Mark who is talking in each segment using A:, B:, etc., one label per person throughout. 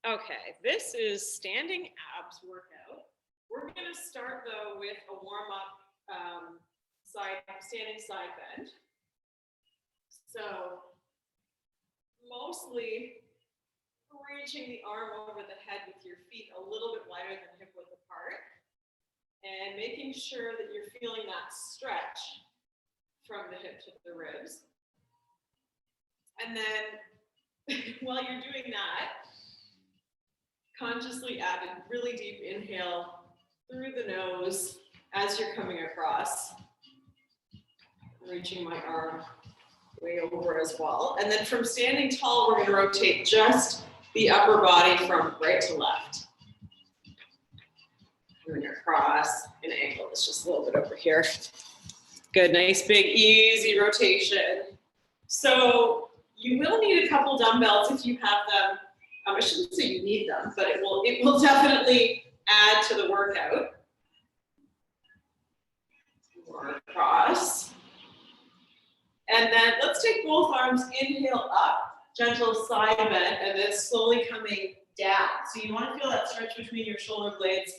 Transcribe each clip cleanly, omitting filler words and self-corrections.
A: Okay, this is standing abs workout. We're gonna start though with a warm-up standing side bend. So mostly reaching the arm over the head with your feet a little bit wider than hip width apart and making sure that you're feeling that stretch from the hip to the ribs. And then while you're doing that, consciously add a really deep inhale through the nose as you're coming across. Reaching my arm way over as well. And then from standing tall, we're going to rotate just the upper body from right to left. Coming across an angle. It's just a little bit over here. Good, nice, big, easy rotation. So you will need a couple dumbbells if you have them. I shouldn't say you need them, but it will definitely add to the workout. More across. And then let's take both arms, inhale up, gentle side bend, and then slowly coming down. So you want to feel that stretch between your shoulder blades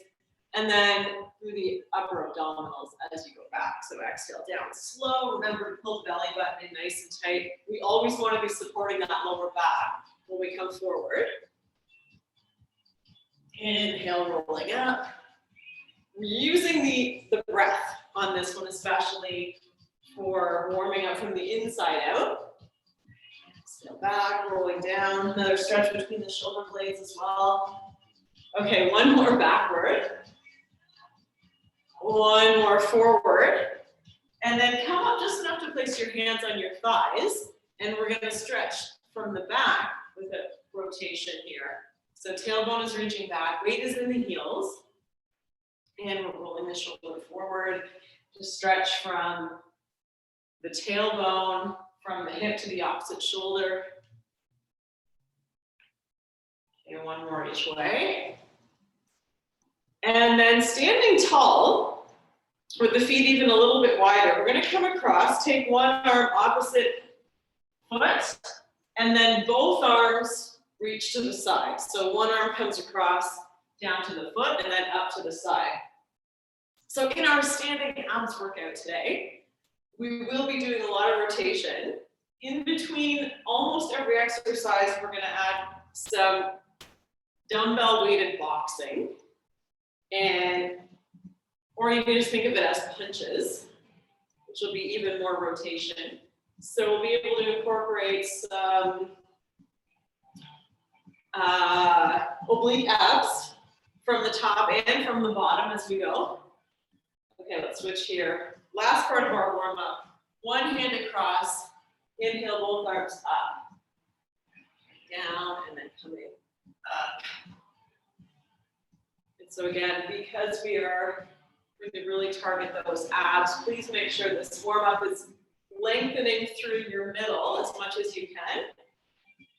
A: and then through the upper abdominals as you go back. So exhale down slow. Remember to pull the belly button in nice and tight. We always want to be supporting that lower back when we come forward. Inhale, rolling up. We're using the breath on this one, especially for warming up from the inside out. Exhale back, rolling down. Another stretch between the shoulder blades as well. Okay, one more backward. One more forward. And then come up just enough to place your hands on your thighs. And we're going to stretch from the back with a rotation here. So tailbone is reaching back, weight is in the heels. And we're rolling the shoulder forward to stretch from the tailbone, from the hip to the opposite shoulder. And one more each way. And then standing tall, with the feet even a little bit wider, we're going to come across, take one arm opposite foot, and then both arms reach to the side. So one arm comes across down to the foot and then up to the side. So in our standing abs workout today, we will be doing a lot of rotation. In between almost every exercise, we're going to add some dumbbell weighted boxing, or you can just think of it as punches, which will be even more rotation. So we'll be able to incorporate some oblique abs from the top and from the bottom as we go. Okay, let's switch here. Last part of our warm up. One hand across, inhale both arms up, down, and then coming up. And so again, because we are going to really target those abs, please make sure this warm up is lengthening through your middle as much as you can.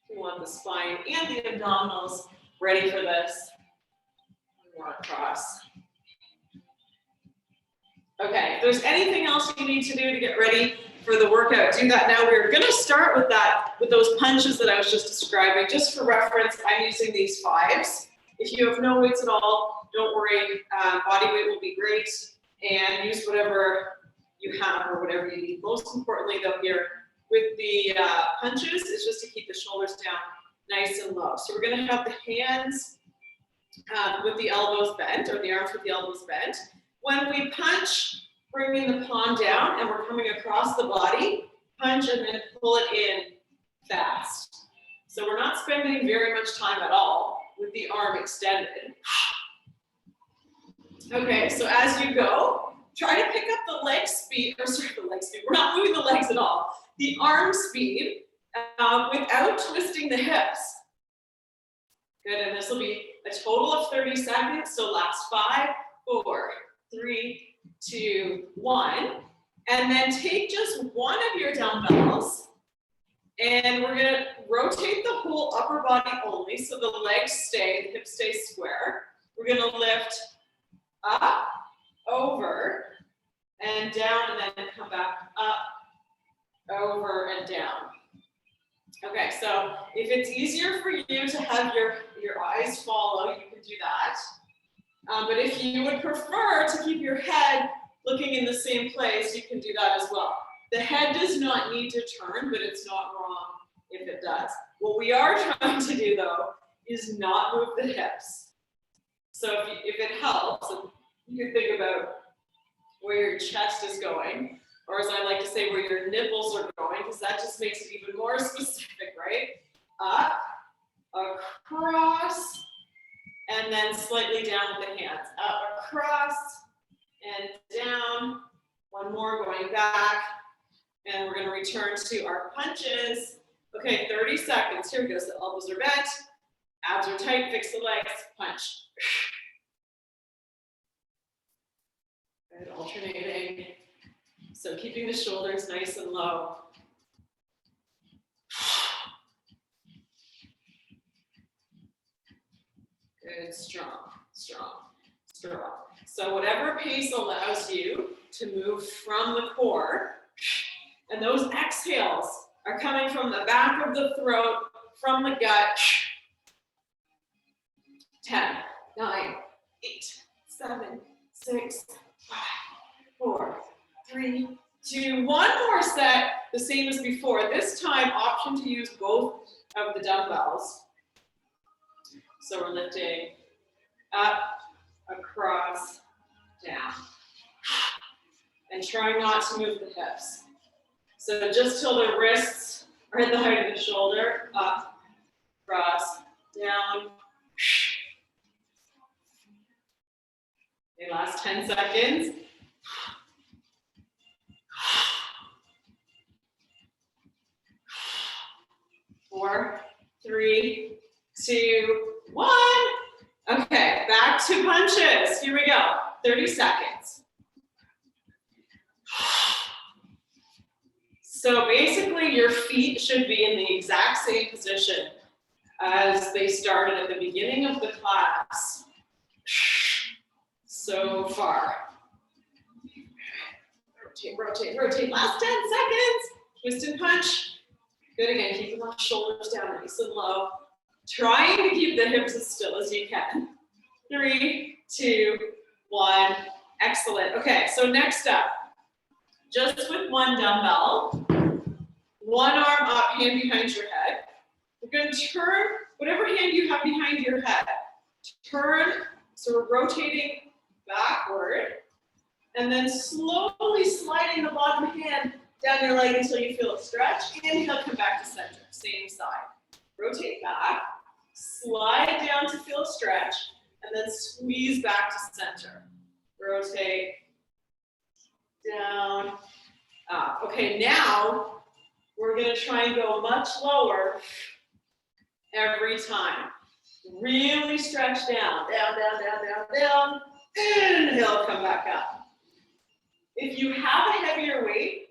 A: We want the spine and the abdominals ready for this. More across. Okay, if there's anything else you need to do to get ready for the workout, do that now. We're going to start with those punches that I was just describing. Just for reference, I'm using these 5s. If you have no weights at all, don't worry. Body weight will be great, and use whatever you have or whatever you need. Most importantly, though, here with the punches is just to keep the shoulders down nice and low. So we're going to have the hands with the elbows bent, or the arms with the elbows bent. When we punch, bringing the palm down and we're coming across the body, punch and then pull it in fast. So we're not spending very much time at all with the arm extended. Okay, so as you go, try to pick up the leg speed, we're not moving the legs at all. The arm speed without twisting the hips. Good, and this will be a total of 30 seconds, so last 5, 4, 3, 2, 1. And then take just one of your dumbbells, and we're going to rotate the whole upper body only, so the legs stay, the hips stay square. We're going to lift up, over, and down, and then come back up, over, and down. Okay, so if it's easier for you to have your eyes follow, you can do that. But if you would prefer to keep your head looking in the same place, you can do that as well. The head does not need to turn, but it's not wrong if it does. What we are trying to do, though, is not move the hips. So if it helps, you can think about where your chest is going, or as I like to say, where your nipples are going, because that just makes it even more specific, right? Up, across, and then slightly down with the hands. Up, across, and down. One more, going back. And we're going to return to our punches. Okay, 30 seconds. Here we go. So the elbows are bent, abs are tight, fix the legs, punch. Good, alternating. So keeping the shoulders nice and low. Good, strong, strong, strong. So whatever pace allows you to move from the core, and those exhales are coming from the back of the throat, from the gut. 10, 9, 8, 7, 6, 5, 4, 3, 2, one more set, the same as before. This time, option to use both of the dumbbells. So we're lifting up, across, down. And trying not to move the hips. So just till the wrists are at the height of the shoulder, up, across, down. Okay, last 10 seconds. 4, 3, 2, 1. Okay, back to punches. Here we go. 30 seconds. So basically, your feet should be in the exact same position as they started at the beginning of the class. So far. Rotate, rotate, rotate. Last 10 seconds. Twist and punch. Good again. Keep the shoulders down nice and low. Trying to keep the hips as still as you can. 3, 2, 1. Excellent. Okay, so next up, just with one dumbbell, one arm up, hand behind your head. We're going to turn whatever hand you have behind your head. Turn, so we're rotating backward, and then slowly sliding the bottom hand down your leg until you feel it stretch. Inhale, come back to center, same side. Rotate back, slide down to feel a stretch, and then squeeze back to center. Rotate, down, up. Okay, now we're going to try and go much lower every time. Really stretch down, down, down, down, down, down. Inhale, come back up. If you have a heavier weight,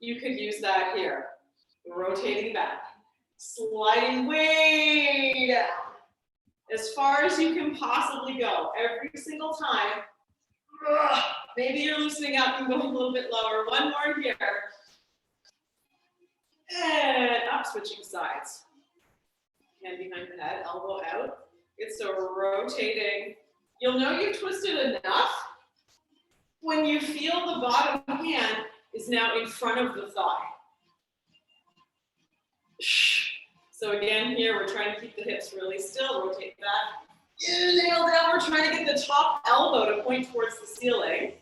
A: you could use that here. Rotating back, sliding way down, as far as you can possibly go. Every single time. Maybe you're loosening up and going a little bit lower. One more here. And up, switching sides. Hand behind the head, elbow out. Good, so rotating. You'll know you've twisted enough when you feel the bottom hand is now in front of the thigh. So again, here we're trying to keep the hips really still. Rotate back. Inhale down. We're trying to get the top elbow to point towards the ceiling.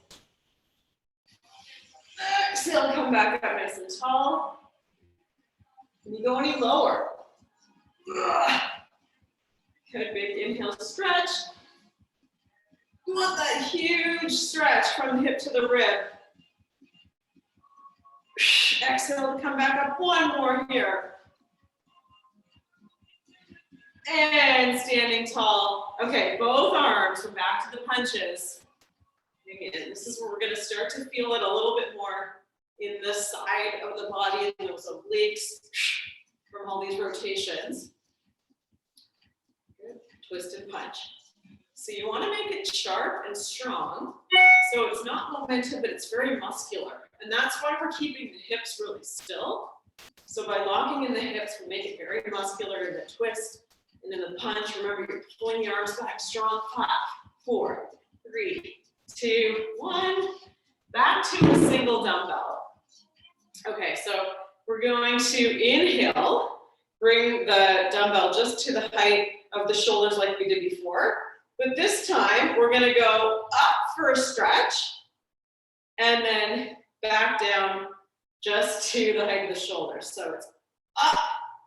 A: Exhale, come back up nice and tall. Can you go any lower? Good, big inhale, stretch. You want that huge stretch from the hip to the rib. Exhale to come back up. One more here. And standing tall. Okay, both arms. We're back to the punches. Again, this is where we're going to start to feel it a little bit more in the side of the body, and those obliques from all these rotations. Good. Twist and punch. So you want to make it sharp and strong. So it's not momentum, but it's very muscular. And that's why we're keeping the hips really still. So by locking in the hips, we make it very muscular in the twist and in the punch. Remember, you're pulling the arms back strong. 5, 4, 3, 2, 1. Back to a single dumbbell. Okay, so we're going to inhale, bring the dumbbell just to the height of the shoulders like we did before. But this time, we're gonna go up for a stretch and then back down just to the height of the shoulders. So it's up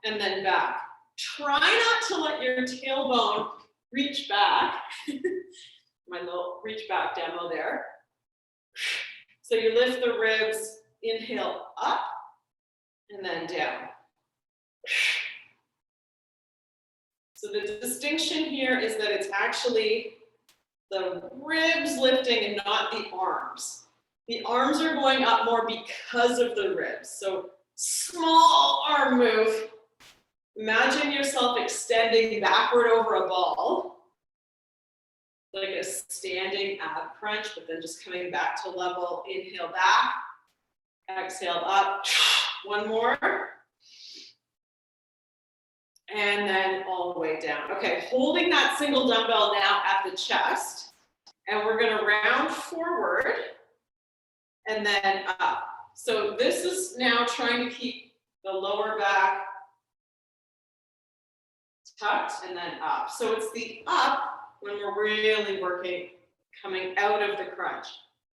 A: and then back. Try not to let your tailbone reach back. My little reach back demo there. So you lift the ribs, inhale up and then down. So the distinction here is that it's actually the ribs lifting and not the arms. The arms are going up more because of the ribs. So small arm move. Imagine yourself extending backward over a ball, like a standing ab crunch, but then just coming back to level. Inhale back, exhale up. One more. And then all the way down. Okay, holding that single dumbbell now at the chest. And we're gonna round forward and then up. So this is now trying to keep the lower back tucked and then up. So it's the up when we're really working, coming out of the crunch.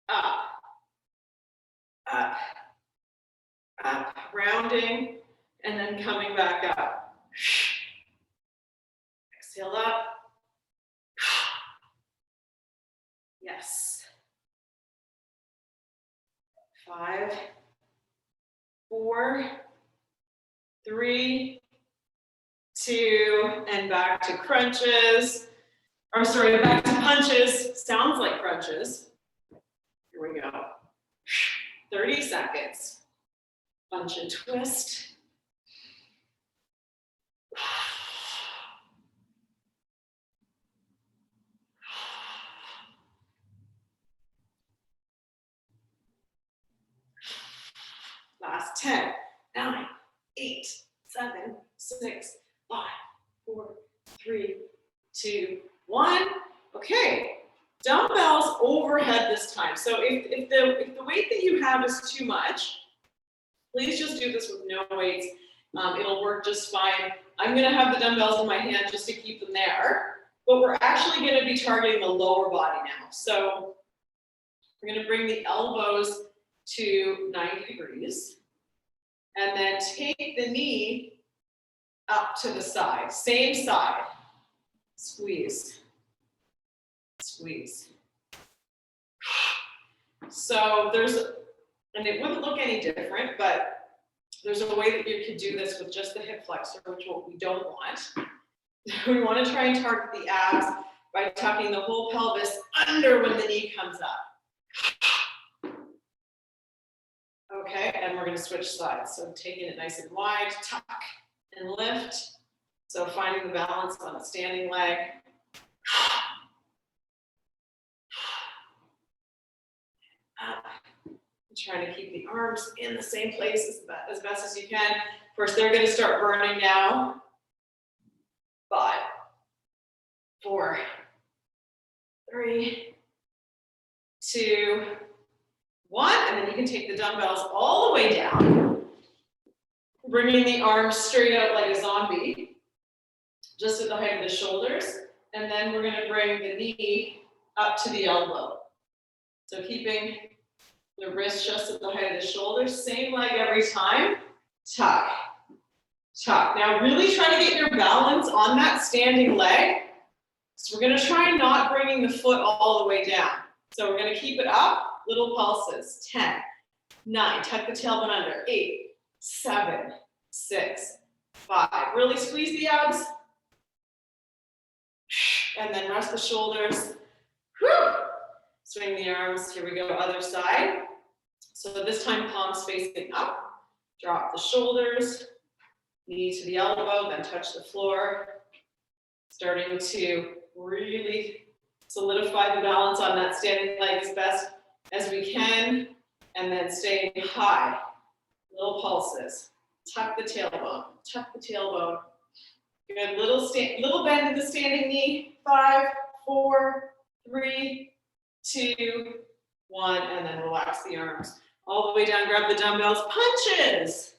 A: Up, up, up, rounding, and then coming back up. Exhale up. Yes. 5, 4, 3, 2, and back to crunches. Or sorry, back to punches. Sounds like crunches. Here we go. 30 seconds. Punch and twist. Last 10, 9, 8, 7, 6, 5, 4, 3, 2, 1. Okay, dumbbells overhead this time. So if the weight that you have is too much, please just do this with no weights. It'll work just fine. I'm gonna have the dumbbells in my hand just to keep them there, but we're actually gonna be targeting the lower body now. So we're gonna bring the elbows to 90 degrees, and then take the knee up to the side, same side. Squeeze, squeeze. So and it wouldn't look any different, but there's a way that you could do this with just the hip flexor, which we don't want. We want to try and target the abs by tucking the whole pelvis under when the knee comes up. Okay, and we're going to switch sides. So taking it nice and wide, tuck and lift. So finding the balance on a standing leg. Up. Trying to keep the arms in the same place as best as you can. Of course, they're going to start burning now. 5, 4, 3, 2, 1, and then you can take the dumbbells all the way down, bringing the arms straight out like a zombie, just at the height of the shoulders, and then we're going to bring the knee up to the elbow. So keeping the wrist just at the height of the shoulders, same leg every time, tuck, tuck. Now really try to get your balance on that standing leg. So we're going to try not bringing the foot all the way down. So we're going to keep it up. Little pulses. 10, 9, tuck the tailbone under. 8, 7, 6, 5. Really squeeze the abs. And then rest the shoulders. Whew. Swing the arms. Here we go, other side. So this time, palms facing up. Drop the shoulders. Knee to the elbow, then touch the floor. Starting to really solidify the balance on that standing leg as best as we can, and then staying high, little pulses. tuck the tailbone, tuck the tailbone. Good, little bend in the standing knee. 5, 4, 3, 2, 1, and then relax the arms. All the way down, grab the dumbbells, punches.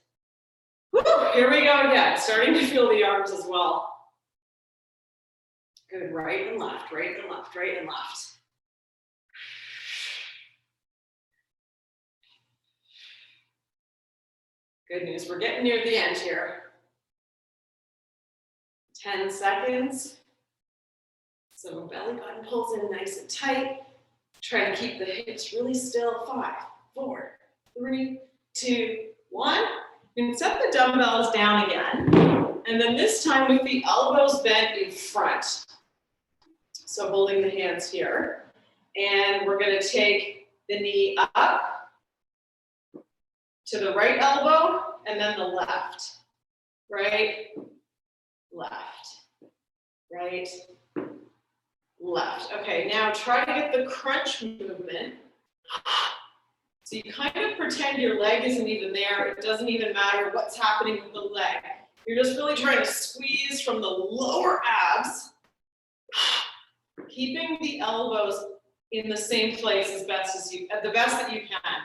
A: Woo, here we go again, starting to feel the arms as well. Good, right and left, right and left, right and left. Good news, we're getting near the end here. 10 seconds. So belly button pulls in nice and tight. Try to keep the hips really still. 5, 4, 3, 2, 1. You can set the dumbbells down again. And then this time with the elbows bent in front. So holding the hands here. And we're going to take the knee up to the right elbow and then the left. Right, left, right, left. Okay, now try to get the crunch movement. So you kind of pretend your leg isn't even there. It doesn't even matter what's happening with the leg. You're just really trying to squeeze from the lower abs, keeping the elbows in the same place the best that you can.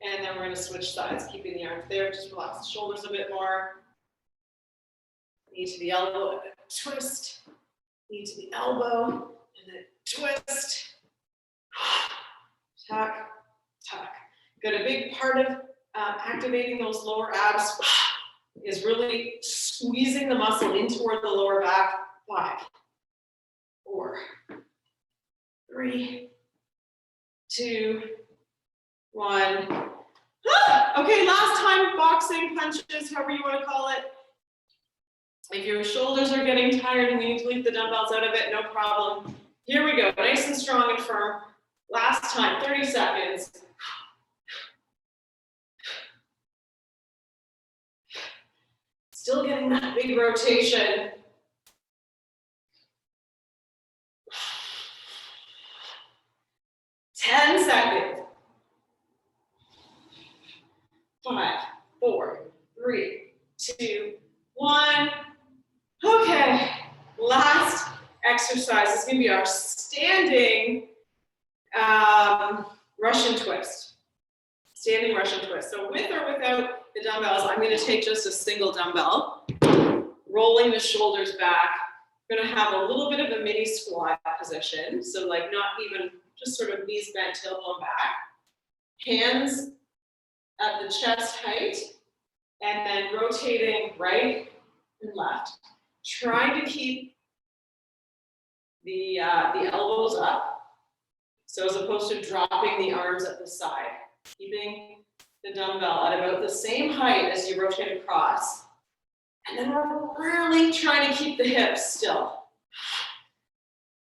A: And then we're going to switch sides, keeping the arms there. Just relax the shoulders a bit more. Knee to the elbow, and then twist. Knee to the elbow, and then twist. Tuck, tuck. Good. A big part of activating those lower abs is really squeezing the muscle in toward the lower back. 5, 4, 3, 2, 1. Okay, last time, boxing, punches, however you want to call it. If your shoulders are getting tired and you need to leave the dumbbells out of it, no problem. Here we go, nice and strong and firm. Last time, 30 seconds. Still getting that big rotation. Ten seconds. 5, 4, 3, 2, 1. Okay, last exercise is going to be our standing Russian twist. Standing Russian twist. So with or without the dumbbells, I'm going to take just a single dumbbell, rolling the shoulders back. I'm going to have a little bit of a mini squat position. So like not even, just sort of knees bent, tailbone back. Hands at the chest height, and then rotating right and left. Trying to keep the elbows up, so as opposed to dropping the arms at the side. Keeping the dumbbell at about the same height as you rotate across. And then we're really trying to keep the hips still.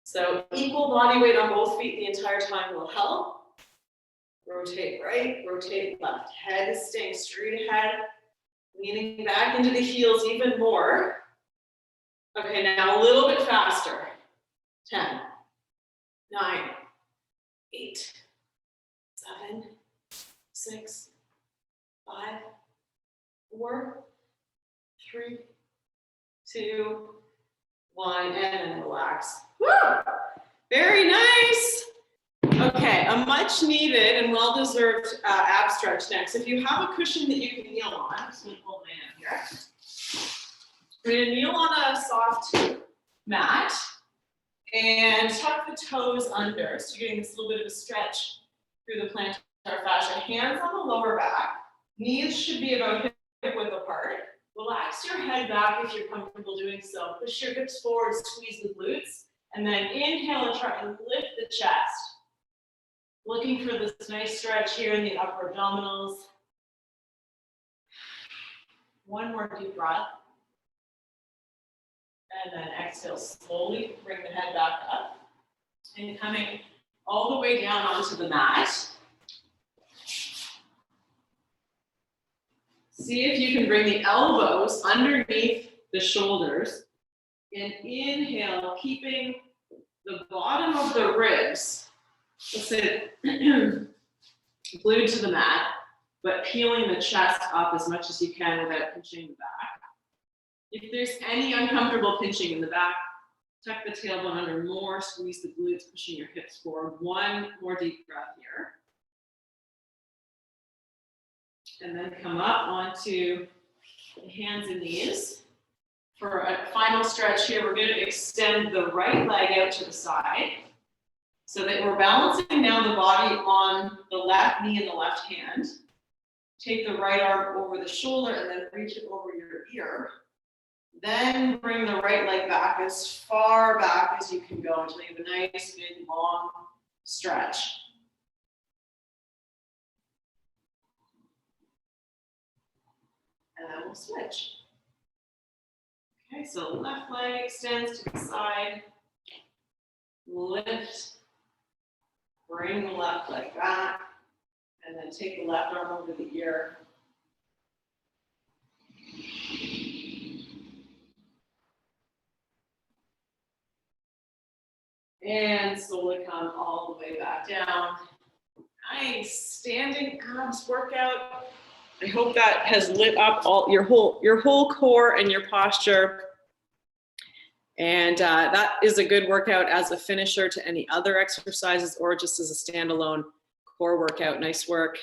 A: So equal body weight on both feet the entire time will help. Rotate right, rotate left. Head is staying straight ahead, leaning back into the heels even more. Okay, now a little bit faster. 10, 9, 8, 7, 6, 5, 4, 3, 2, 1, and then relax. Woo! Very nice. Okay, a much needed and well-deserved ab stretch next. If you have a cushion that you can kneel on, I'm just going to pull my hand here. We're going to kneel on a soft mat and tuck the toes under. So you're getting this little bit of a stretch through the plantar fascia. Hands on the lower back. Knees should be about hip width apart. Relax your head back if you're comfortable doing so. Push your hips forward, squeeze the glutes, and then inhale and try and lift the chest. Looking for this nice stretch here in the upper abdominals. One more deep breath. And then exhale slowly, bring the head back up. And coming all the way down onto the mat. See if you can bring the elbows underneath the shoulders. And inhale, keeping the bottom of the ribs, let's say, glued to the mat. but peeling the chest up as much as you can without pinching the back. If there's any uncomfortable pinching in the back, tuck the tailbone under more, squeeze the glutes, pushing your hips forward. One more deep breath here. And then come up onto the hands and knees. For a final stretch here, we're going to extend the right leg out to the side so that we're balancing now the body on the left knee and the left hand. Take the right arm over the shoulder and then reach it over your ear. Then bring the right leg back as far back as you can go until you have a nice, good, long stretch. And then we'll switch. Okay, so left leg extends to the side. Lift. Bring the left leg back. And then take the left arm over the ear. And slowly come all the way back down. Nice standing abs workout. I hope that has lit up all your whole core and your posture. And that is a good workout as a finisher to any other exercises or just as a standalone core workout. Nice work.